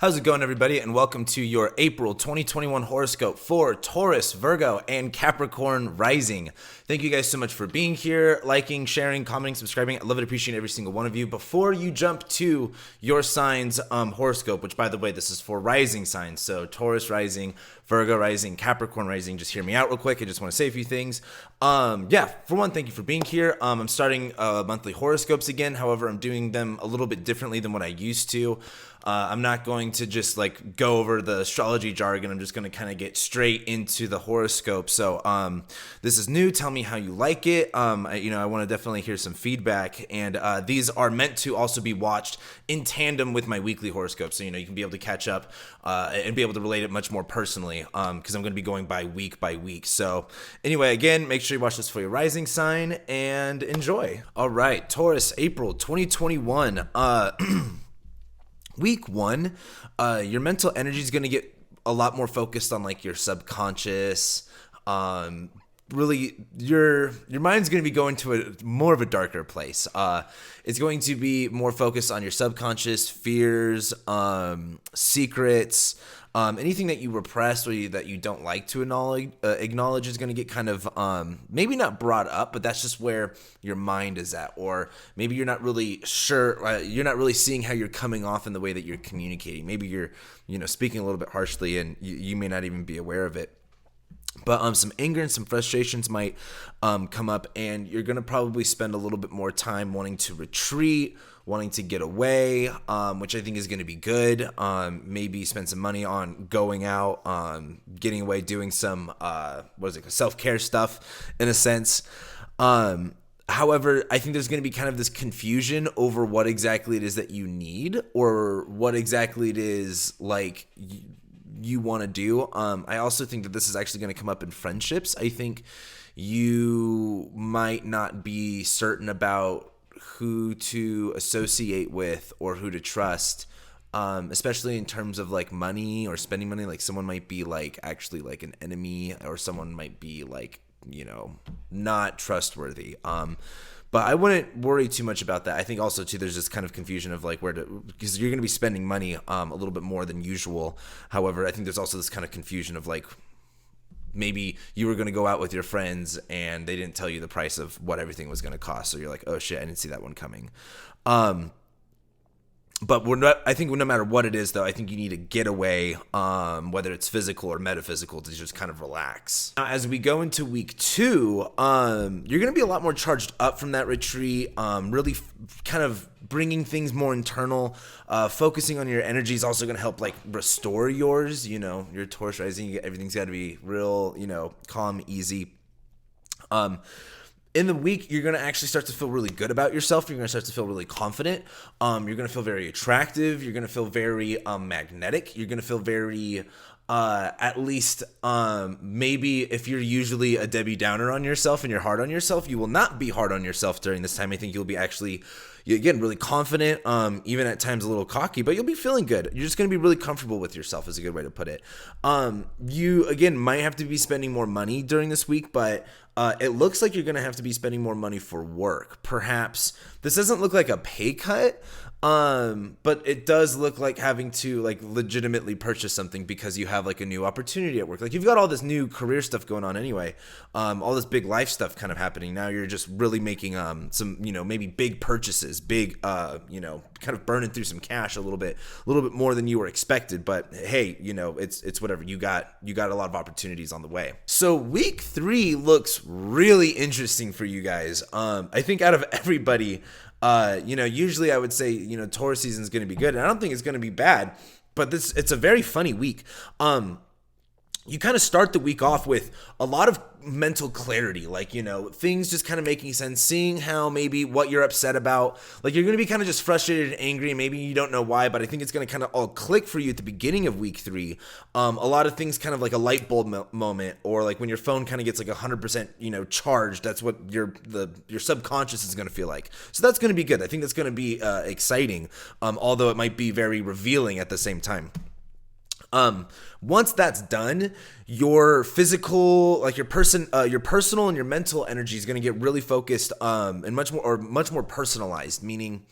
How's it going, everybody, and welcome to your April 2021 horoscope for Taurus, Virgo, and Capricorn rising. Thank you guys so much for being here, liking, sharing, commenting, subscribing. I love and appreciate every single one of you. Before you jump to your signs horoscope, which, by the way, this is for rising signs, so Taurus rising, Virgo rising, Capricorn rising, just hear me out real quick. I just want to say a few things. For one, thank you for being here. I'm starting monthly horoscopes again. However, I'm doing them a little bit differently than what I used to. I'm not going to just like go over the astrology jargon. I'm just going to kind of get straight into the horoscope. So this is new. Tell me how you like it. I want to definitely hear some feedback. And these are meant to also be watched in tandem with my weekly horoscope. So, you can be able to catch up and be able to relate it much more personally because I'm going to be going by week. So anyway, again, make sure you watch this for your rising sign and enjoy. All right, Taurus, April 2021. Week one, your mental energy is going to get a lot more focused on like your subconscious. Really, your mind's going to be going to more of a darker place. It's going to be more focused on your subconscious, fears, secrets. Anything that you repress or that you don't like to acknowledge is going to get kind of maybe not brought up, but that's just where your mind is at. Or maybe you're not really sure, you're not really seeing how you're coming off in the way that you're communicating. Maybe you're, speaking a little bit harshly and you may not even be aware of it. But some anger and some frustrations might come up, and you're going to probably spend a little bit more time wanting to retreat, wanting to get away, which I think is going to be good. Maybe spend some money on going out, getting away, doing some, self-care stuff in a sense. However, I think there's going to be kind of this confusion over what exactly it is that you need or what exactly it is like you want to do. I also think that this is actually going to come up in friendships. I think you might not be certain about who to associate with or who to trust, especially in terms of like money or spending money. Like someone might be like actually like an enemy, or someone might be like, not trustworthy. But I wouldn't worry too much about that. I think also too, there's this kind of confusion of like because you're going to be spending money a little bit more than usual. However, I think there's also this kind of confusion of like, maybe you were going to go out with your friends and they didn't tell you the price of what everything was going to cost. So you're like, oh shit, I didn't see that one coming. But I think no matter what it is, though, I think you need to get away, whether it's physical or metaphysical, to just kind of relax. Now, as we go into week two, you're going to be a lot more charged up from that retreat, really kind of bringing things more internal. Focusing on your energy is also going to help like restore yours. Your Taurus rising, everything's got to be real, calm, easy. In the week, you're going to actually start to feel really good about yourself. You're going to start to feel really confident. You're going to feel very attractive. You're going to feel very magnetic. You're going to feel very, at least maybe if you're usually a Debbie Downer on yourself and you're hard on yourself, you will not be hard on yourself during this time. I think you'll be actually, again, really confident, even at times a little cocky, but you'll be feeling good. You're just going to be really comfortable with yourself is a good way to put it. You, again, might have to be spending more money during this week, but it looks like you're going to have to be spending more money for work. Perhaps this doesn't look like a pay cut, but it does look like having to like legitimately purchase something because you have like a new opportunity at work. Like you've got all this new career stuff going on anyway, all this big life stuff kind of happening. Now you're just really making some, maybe big purchases, big, kind of burning through some cash a little bit more than you were expected. But hey, it's whatever. You got a lot of opportunities on the way. So week three looks really interesting for you guys. I think out of everybody, usually I would say, Taurus season is going to be good, and I don't think it's going to be bad, but it's a very funny week. You kind of start the week off with a lot of mental clarity, like, things just kind of making sense, seeing how maybe what you're upset about, like you're going to be kind of just frustrated and angry, and maybe you don't know why, but I think it's going to kind of all click for you at the beginning of week three. A lot of things kind of like a light bulb moment, or like when your phone kind of gets like 100%, charged, that's what your subconscious is going to feel like. So that's going to be good. I think that's going to be exciting, although it might be very revealing at the same time. Once that's done, your physical, like your personal and your mental energy is going to get really focused, and much more personalized, meaning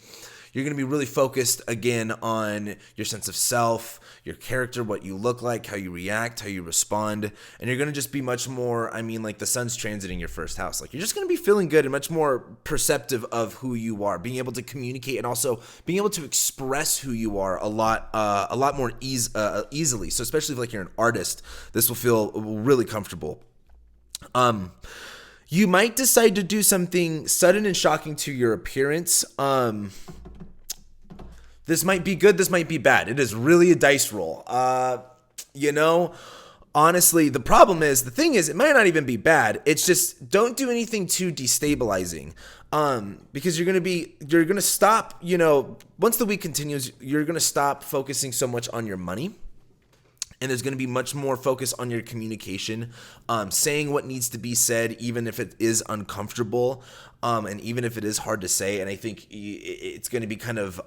You're going to be really focused again on your sense of self, your character, what you look like, how you react, how you respond. And you're going to just be much more, like the sun's transiting your first house. Like you're just going to be feeling good and much more perceptive of who you are, being able to communicate and also being able to express who you are a lot more easily. So especially if like you're an artist, this will feel really comfortable. You might decide to do something sudden and shocking to your appearance. This might be good, this might be bad. It is really a dice roll. Honestly, the thing is, it might not even be bad. It's just don't do anything too destabilizing. Because you're going to stop, once the week continues, you're going to stop focusing so much on your money. And there's going to be much more focus on your communication, saying what needs to be said, even if it is uncomfortable, and even if it is hard to say. And I think it's going to be kind of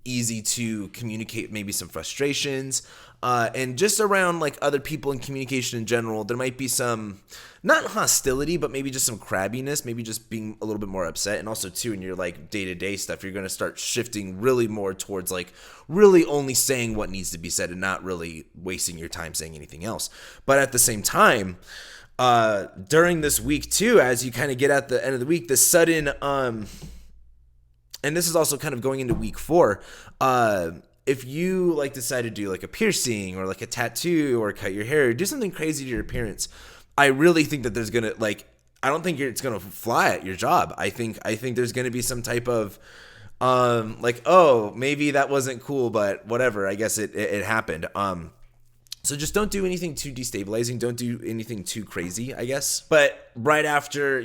easy to communicate maybe some frustrations, and just around like other people and communication in general. There might be some, not hostility, but maybe just some crabbiness, maybe just being a little bit more upset. And also too, in your like day-to-day stuff, you're going to start shifting really more towards like really only saying what needs to be said and not really wasting your time saying anything else. But at the same time, during this week too, as you kind of get at the end of the week, the sudden, and this is also kind of going into week 4, if you like decide to do like a piercing or like a tattoo or cut your hair or do something crazy to your appearance, I really think that there's gonna I don't think it's gonna fly at your job. I think there's gonna be some type of oh, maybe that wasn't cool, but whatever. I guess it happened. So just don't do anything too destabilizing. Don't do anything too crazy, I guess. But right after,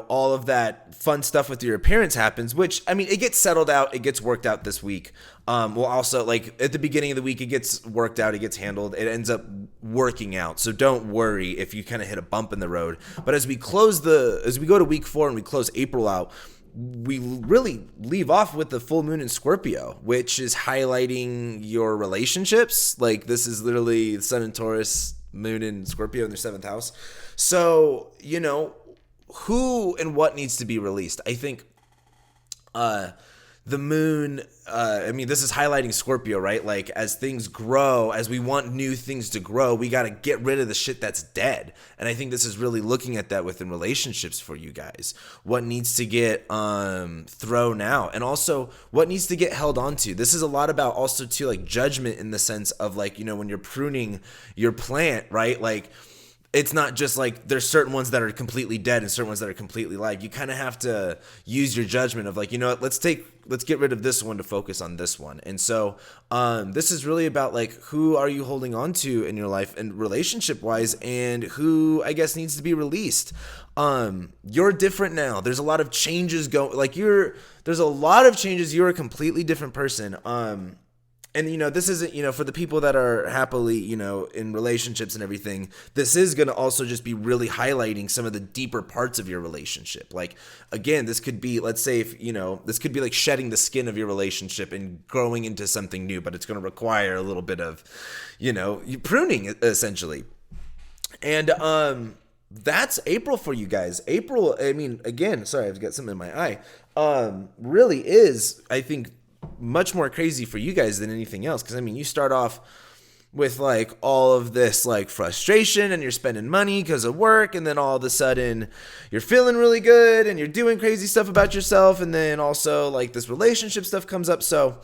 all of that fun stuff with your appearance happens, which, it gets settled out. It gets worked out this week. Well, also, at the beginning of the week, it gets worked out. It gets handled. It ends up working out. So don't worry if you kind of hit a bump in the road. But as we go to week 4 and we close April out, we really leave off with the full moon in Scorpio, which is highlighting your relationships. Like this is literally the sun in Taurus, moon in Scorpio in their 7th house. So, who and what needs to be released? I think, the moon, this is highlighting Scorpio, right? Like as things grow, as we want new things to grow, we got to get rid of the shit that's dead. And I think this is really looking at that within relationships for you guys. What needs to get thrown out, and also what needs to get held onto. This is a lot about also too like judgment in the sense of like, when you're pruning your plant, right? Like it's not just like there's certain ones that are completely dead and certain ones that are completely live. You kind of have to use your judgment of like, what, let's get rid of this one to focus on this one. And so this is really about like who are you holding on to in your life and relationship wise, and who I guess needs to be released. You're different now. There's a lot of changes there's a lot of changes. You're a completely different person. And, this isn't, for the people that are happily, in relationships and everything, this is going to also just be really highlighting some of the deeper parts of your relationship. Like, again, this could be, let's say, if, this could be like shedding the skin of your relationship and growing into something new, but it's going to require a little bit of, pruning, essentially. And that's April for you guys. April, again, sorry, I've got something in my eye, really is, I think, much more crazy for you guys than anything else. Because you start off with like all of this like frustration and you're spending money because of work, and then all of a sudden you're feeling really good and you're doing crazy stuff about yourself, and then also like this relationship stuff comes up. So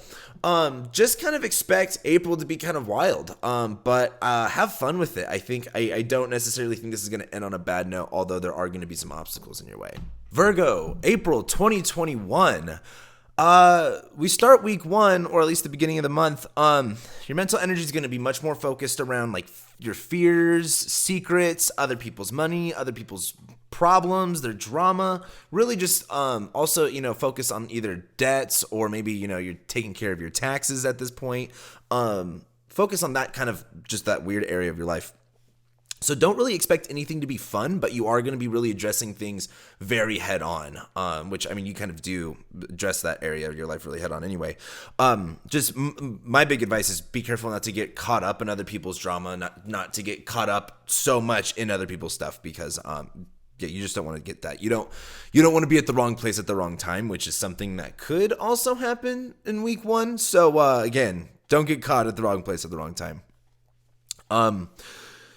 just kind of expect April to be kind of wild, but have fun with it. I think I don't necessarily think this is going to end on a bad note, although there are going to be some obstacles in your way. Virgo, April 2021. We start week 1, or at least the beginning of the month. Your mental energy is going to be much more focused around like your fears, secrets, other people's money, other people's problems, their drama. Really just also, focus on either debts or maybe, you're taking care of your taxes at this point. Focus on that kind of just that weird area of your life. So don't really expect anything to be fun, but you are going to be really addressing things very head on, which, you kind of do address that area of your life really head on anyway. My big advice is be careful not to get caught up in other people's drama, not to get caught up so much in other people's stuff, because you just don't want to get that. You don't want to be at the wrong place at the wrong time, which is something that could also happen in week 1. So again, don't get caught at the wrong place at the wrong time.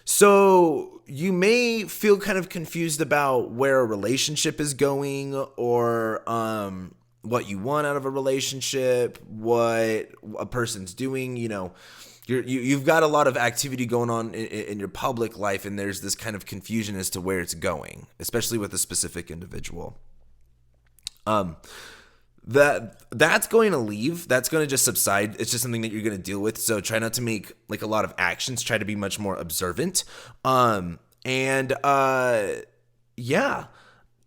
So you may feel kind of confused about where a relationship is going, or what you want out of a relationship, what a person's doing. You've got a lot of activity going on in your public life, and there's this kind of confusion as to where it's going, especially with a specific individual. That's going to leave. That's going to just subside. It's just something that you're going to deal with. So try not to make like a lot of actions. Try to be much more observant. Yeah.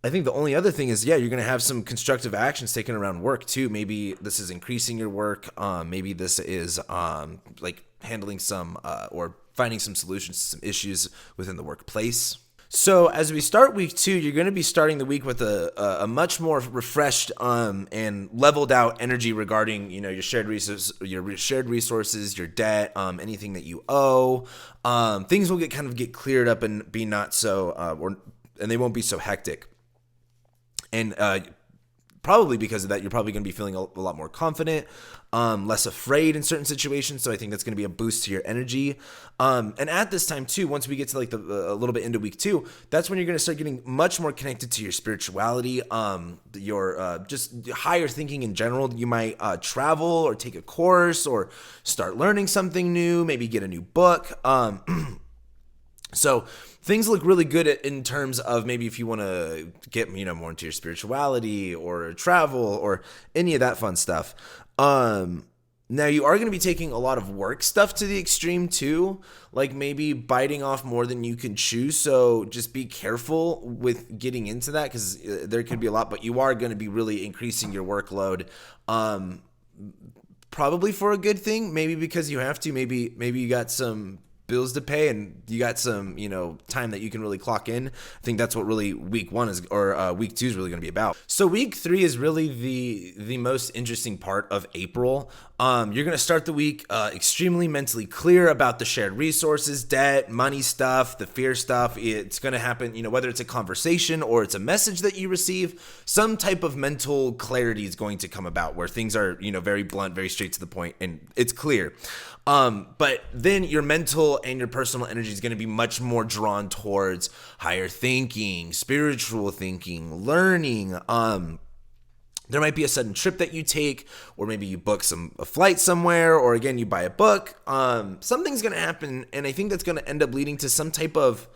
I think the only other thing is, you're going to have some constructive actions taken around work too. Maybe this is increasing your work. Maybe this is like handling some or finding some solutions to some issues within the workplace. So as we start week 2, you're going to be starting the week with a much more refreshed and leveled out energy regarding your shared resources, your debt, anything that you owe. Things will get cleared up and be not so and they won't be so hectic. And probably because of that, you're probably going to be feeling a lot more confident, less afraid in certain situations. So I think that's going to be a boost to your energy. And at this time too, once we get to like a little bit into week 2, that's when you're going to start getting much more connected to your spirituality, your just higher thinking in general. You might travel or take a course or start learning something new, maybe get a new book. So things look really good in terms of maybe if you want to get more into your spirituality or travel or any of that fun stuff. Now you are going to be taking a lot of work stuff to the extreme too, like maybe biting off more than you can chew. So just be careful with getting into that, because there could be a lot, but you are going to be really increasing your workload. Probably for a good thing, maybe because you have to, maybe you got some bills to pay and you got some time that you can really clock in. I think that's what really week 1 is, or week 2 is really going to be about. So week 3 is really the most interesting part of April. You're going to start the week extremely mentally clear about the shared resources, debt, money stuff, the fear stuff. It's going to happen, whether it's a conversation or it's a message that you receive, some type of mental clarity is going to come about where things are, very blunt, very straight to the point, and it's clear. But then your mental and your personal energy is going to be much more drawn towards higher thinking, spiritual thinking, learning. There might be a sudden trip that you take, or maybe you book a flight somewhere, or again, you buy a book. Something's going to happen, and I think that's going to end up leading to some type of,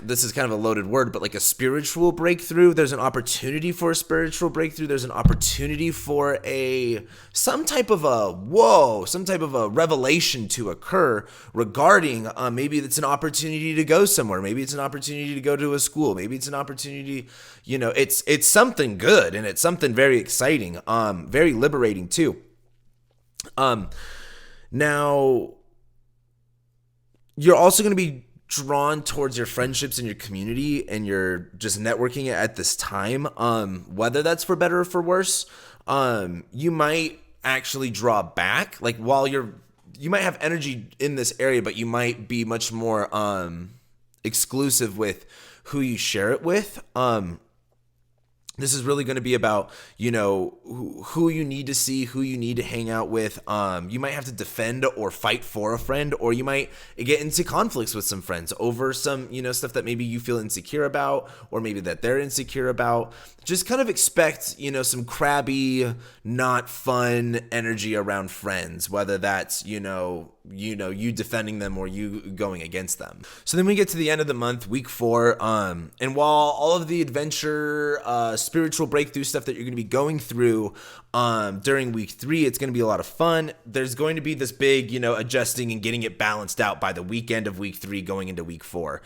this is kind of a loaded word, but like a spiritual breakthrough. There's an opportunity for a spiritual breakthrough. There's an opportunity for some type of a revelation to occur regarding, maybe it's an opportunity to go somewhere. Maybe it's an opportunity to go to a school. Maybe it's an opportunity, it's something good, and it's something very exciting, very liberating too. Now you're also going to be drawn towards your friendships and your community, and you're just networking at this time, whether that's for better or for worse. You might actually draw back, like while you might have energy in this area, but you might be much more exclusive with who you share it with. This is really going to be about, who you need to see, who you need to hang out with. You might have to defend or fight for a friend, or you might get into conflicts with some friends over some, stuff that maybe you feel insecure about, or maybe that they're insecure about. Just kind of expect, some crabby, not fun energy around friends, whether that's, you defending them or you going against them. So then we get to the end of the month, week 4. And while all of the adventure, spiritual breakthrough stuff that you're going to be going through during week 3, it's going to be a lot of fun. There's going to be this big, adjusting and getting it balanced out by the weekend of week 3 going into week 4.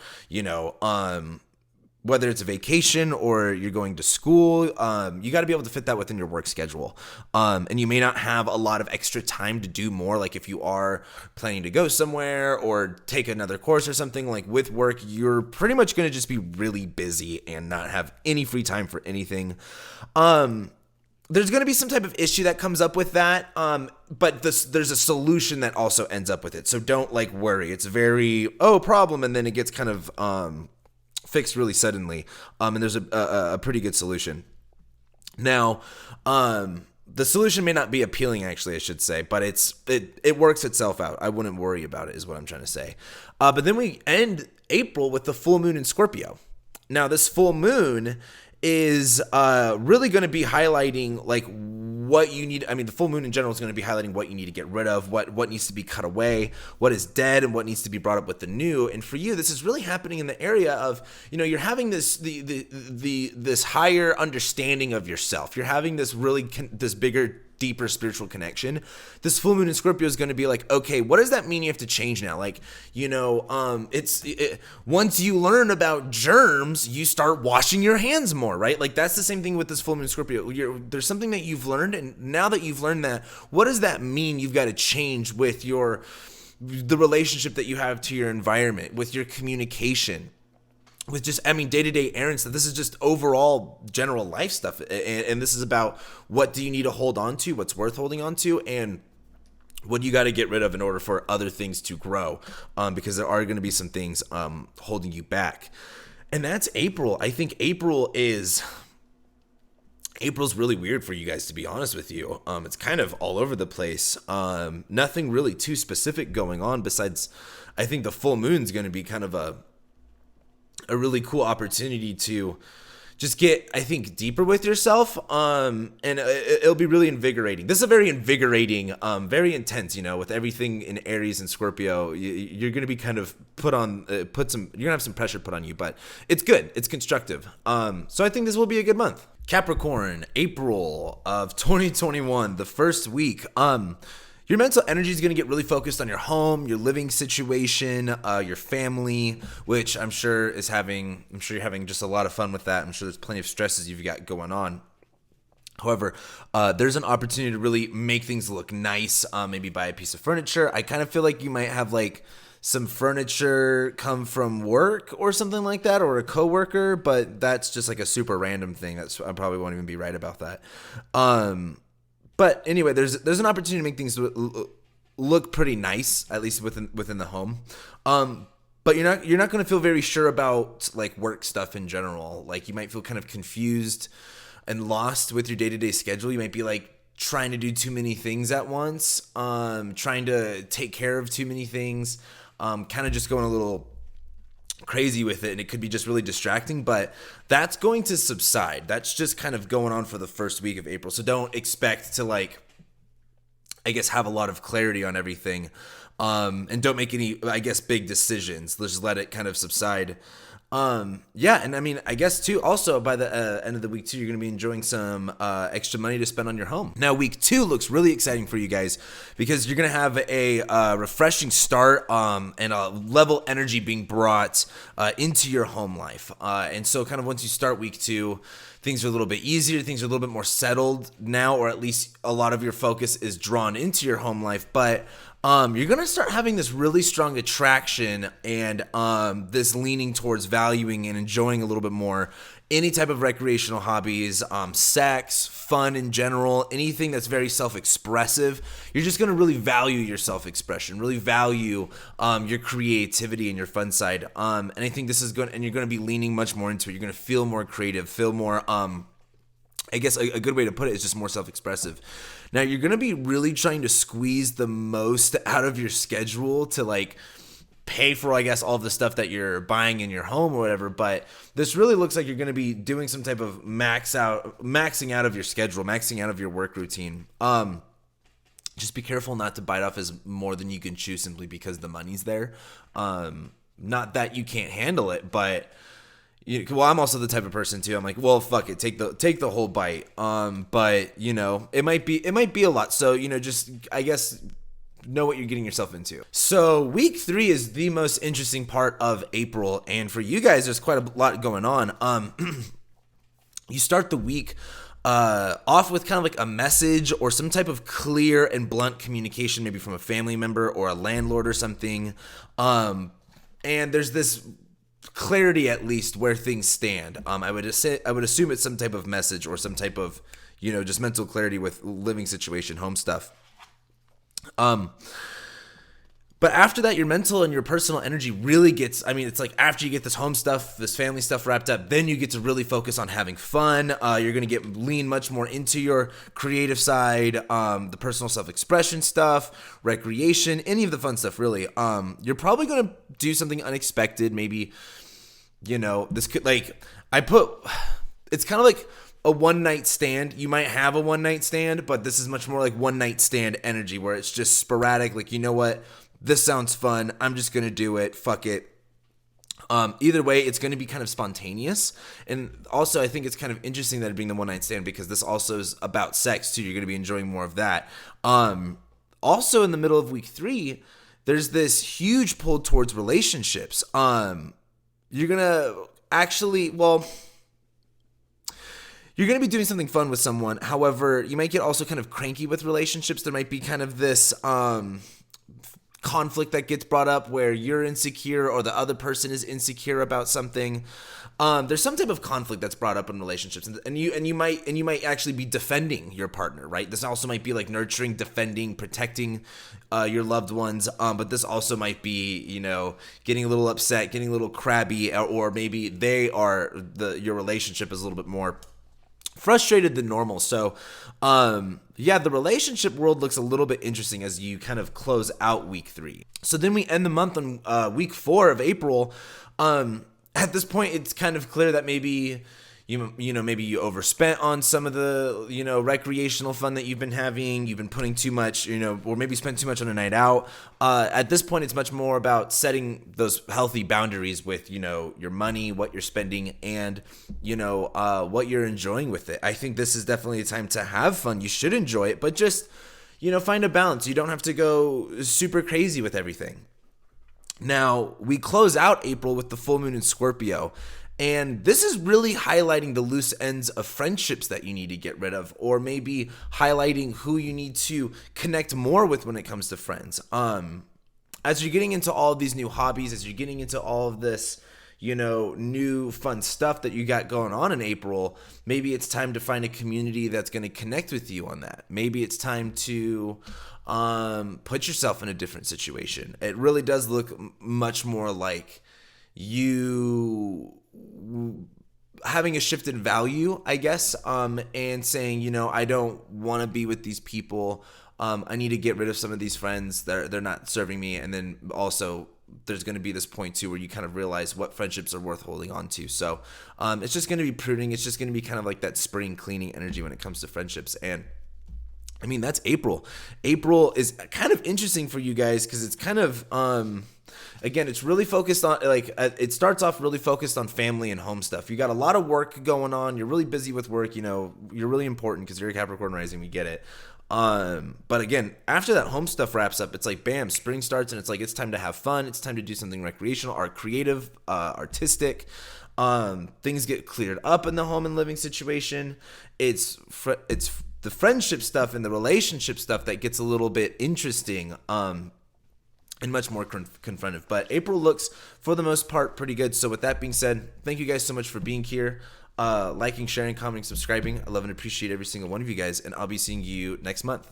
Whether it's a vacation or you're going to school, you got to be able to fit that within your work schedule. And you may not have a lot of extra time to do more. Like if you are planning to go somewhere or take another course or something, like with work, you're pretty much going to just be really busy and not have any free time for anything. There's going to be some type of issue that comes up with that. But there's a solution that also ends up with it. So don't worry. It's very, problem. And then it gets kind of, fixed really suddenly, and there's a pretty good solution. Now, the solution may not be appealing, actually, I should say, but it works itself out. I wouldn't worry about it, is what I'm trying to say. But then we end April with the full moon in Scorpio. Now, this full moon is really going to be highlighting like what you need. I mean, the full moon in general is going to be highlighting what you need to get rid of, what needs to be cut away, what is dead, and what needs to be brought up with the new. And for you, this is really happening in the area of, you're having this higher understanding of yourself. You're having this really this bigger, deeper spiritual connection. This full moon in Scorpio is going to be like, okay, what does that mean you have to change now? Like, once you learn about germs, you start washing your hands more, right? Like, that's the same thing with this full moon in Scorpio. There's something that you've learned, and now that you've learned that, what does that mean you've got to change with the relationship that you have to your environment, with your communication, with just, day-to-day errands stuff. This is just overall general life stuff. And this is about what do you need to hold on to, what's worth holding on to, and what you got to get rid of in order for other things to grow. Because there are going to be some things holding you back. And that's April. I think April's really weird for you guys, to be honest with you. It's kind of all over the place. Nothing really too specific going on besides, I think the full moon's going to be kind of a really cool opportunity to just get, I think, deeper with yourself, and it'll be really invigorating. This is a very invigorating, very intense, with everything in Aries and Scorpio. You're going to be kind of you're going to have some pressure put on you, but it's good. It's constructive. So I think this will be a good month. Capricorn, April of 2021, the first week. Your mental energy is going to get really focused on your home, your living situation, your family, which I'm sure you're having just a lot of fun with that. I'm sure there's plenty of stresses you've got going on. However, there's an opportunity to really make things look nice, maybe buy a piece of furniture. I kind of feel like you might have like some furniture come from work or something like that, or a coworker, but that's just like a super random thing. I probably won't even be right about that. But anyway, there's an opportunity to make things look pretty nice, at least within the home. But you're not going to feel very sure about like work stuff in general. Like, you might feel kind of confused and lost with your day-to-day schedule. You might be like trying to do too many things at once, trying to take care of too many things, kind of just going a little crazy with it, and it could be just really distracting, but that's going to subside. That's just kind of going on for the first week of April. So don't expect to have a lot of clarity on everything, and don't make any, big decisions. Let's just let it kind of subside. And I guess too, also by the end of the week too, you're going to be enjoying some extra money to spend on your home. Now, week 2 looks really exciting for you guys because you're going to have a refreshing start and a level energy being brought into your home life. And so kind of once you start week 2, things are a little bit easier, things are a little bit more settled now, or at least a lot of your focus is drawn into your home life. But you're going to start having this really strong attraction and this leaning towards valuing and enjoying a little bit more any type of recreational hobbies, sex, fun in general, anything that's very self-expressive. You're just going to really value your self-expression, really value your creativity and your fun side. And I think this is and you're going to be leaning much more into it. You're going to feel more creative, feel more, a good way to put it is just more self-expressive. Now, you're going to be really trying to squeeze the most out of your schedule to pay for, all of the stuff that you're buying in your home or whatever. But this really looks like you're going to be doing some type of maxing out of your schedule, maxing out of your work routine. Just be careful not to bite off as more than you can chew simply because the money's there. Not that you can't handle it, but I'm also the type of person too. I'm like, well, fuck it, take the whole bite. But it might be a lot. So just know what you're getting yourself into. So week 3 is the most interesting part of April, and for you guys, there's quite a lot going on. You start the week off with kind of like a message or some type of clear and blunt communication, maybe from a family member or a landlord or something. And there's this clarity, at least, where things stand. I would assume it's some type of message or some type of just mental clarity with living situation, home stuff. But after that, your mental and your personal energy really gets, I mean, it's like after you get this home stuff, this family stuff wrapped up, then you get to really focus on having fun. You're going to lean much more into your creative side, the personal self-expression stuff, recreation, any of the fun stuff, really. You're probably going to do something unexpected. Maybe, this could, it's kind of like a one night stand. You might have a one night stand, but this is much more like one night stand energy where it's just sporadic. Like, you know what? This sounds fun. I'm just going to do it. Fuck it. Either way, it's going to be kind of spontaneous. And also, I think it's kind of interesting that it being the one night stand because this also is about sex too. You're going to be enjoying more of that. Also, in the middle of week 3, there's this huge pull towards relationships. You're going to you're going to be doing something fun with someone. However, you might get also kind of cranky with relationships. There might be kind of this conflict that gets brought up where you're insecure or the other person is insecure about something. There's some type of conflict that's brought up in relationships, and you might actually be defending your partner, right? This also might be like nurturing, defending, protecting your loved ones. But this also might be, getting a little upset, getting a little crabby, or maybe your relationship is a little bit more frustrated than normal. So, the relationship world looks a little bit interesting as you kind of close out week 3. So then we end the month on week 4 of April. At this point, it's kind of clear that maybe maybe you overspent on some of the recreational fun that you've been having. You've been putting too much, or maybe spent too much on a night out. At this point, it's much more about setting those healthy boundaries with your money, what you're spending, and what you're enjoying with it. I think this is definitely a time to have fun. You should enjoy it, but just find a balance. You don't have to go super crazy with everything. Now, we close out April with the full moon in Scorpio. And this is really highlighting the loose ends of friendships that you need to get rid of, or maybe highlighting who you need to connect more with when it comes to friends. As you're getting into all of these new hobbies, as you're getting into all of this, new fun stuff that you got going on in April, maybe it's time to find a community that's going to connect with you on that. Maybe it's time to put yourself in a different situation. It really does look much more like you having a shift in value, I guess, and saying, I don't want to be with these people. I need to get rid of some of these friends. They're not serving me. And then also there's going to be this point too where you kind of realize what friendships are worth holding on to. So it's just going to be pruning. It's just going to be kind of like that spring cleaning energy when it comes to friendships. And I mean, that's April. April is kind of interesting for you guys because it's kind of, again, it's really focused on, it starts off really focused on family and home stuff. You got a lot of work going on. You're really busy with work. You're really important because you're a Capricorn rising. We get it. But again, after that home stuff wraps up, it's like, bam, spring starts and it's like, it's time to have fun. It's time to do something recreational or creative, artistic. Things get cleared up in the home and living situation. It's the friendship stuff and the relationship stuff that gets a little bit interesting, and much more confrontive. But April looks, for the most part, pretty good. So with that being said, thank you guys so much for being here. Liking, sharing, commenting, subscribing. I love and appreciate every single one of you guys, and I'll be seeing you next month.